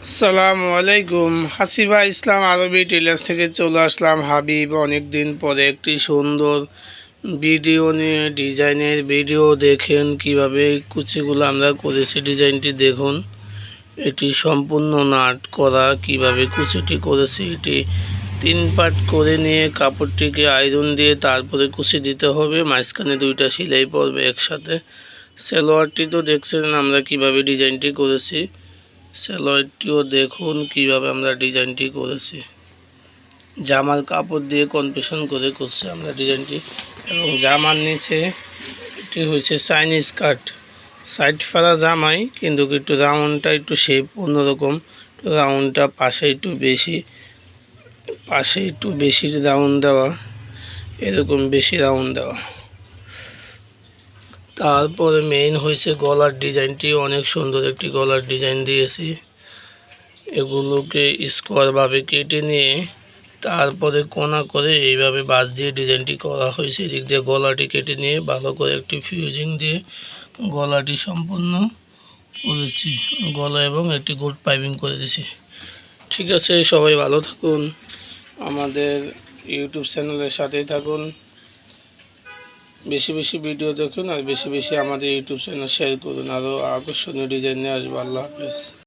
আসসালামু আলাইকুম। হাসিবা ইসলাম আরবি টেলার্স থেকে চলে আসলাম হাবিব। অনেক দিন পরে একটি সুন্দর ভিডিও নিয়ে, ডিজাইনের ভিডিও দেখেন কিভাবে কুচিগুলো আমরা করেছি। ডিজাইনটি দেখুন, এটি সম্পূর্ণ নাট করা। কিভাবে কুচিটি করেছি, এটি 3 পার্ট করে নিয়ে কাপড়টিকে আয়রন দিয়ে তারপরে কুচি দিতে হবে। মাঝখানে 2টা সেলাই পড়বে একসাথে। সালোয়ারটি তো দেখছেন আমরা কিভাবে ডিজাইনটি করেছি। সালোয়ারটিও দেখুন কিভাবে আমরা ডিজাইনটি করেছি। জামার কাপড় দিয়ে কনফেকশন করে করছি আমরা ডিজাইনটি। এবং জামার নিচে এটি হয়েছে চাইনিজ কাট, সাইড ফাড়া জামাই, কিন্তু একটু রাউন্ডটা একটু শেপ অন্যরকম। রাউন্ডটা পাশে একটু বেশি রাউন্ড দেওয়া, এরকম বেশি রাউন্ড দেওয়া। তারপরে মেইন হয়েছে গলার ডিজাইনটি। অনেক সুন্দর একটি গলার ডিজাইন দিয়েছি। এগুলোকে স্কোয়ারভাবে কেটে নিয়ে তারপরে কোনা করে এইভাবে বাঁশ দিয়ে ডিজাইনটি করা হয়েছে। এদিক দিয়ে গলাটি কেটে নিয়ে ভালো করে একটি ফিউজিং দিয়ে গলাটি সম্পূর্ণ করেছি। গলা এবং একটি গোল্ড পাইপিং করে দিয়েছি। ঠিক আছে, সবাই ভালো থাকুন, আমাদের ইউটিউব চ্যানেলের সাথেই থাকুন, বেশি বেশি ভিডিও দেখুন আর বেশি বেশি আমাদের ইউটিউব চ্যানেল শেয়ার করুন। আরও আকর্ষণীয় ডিজাইন নিয়ে আসবো। আল্লাহ হাফেজ।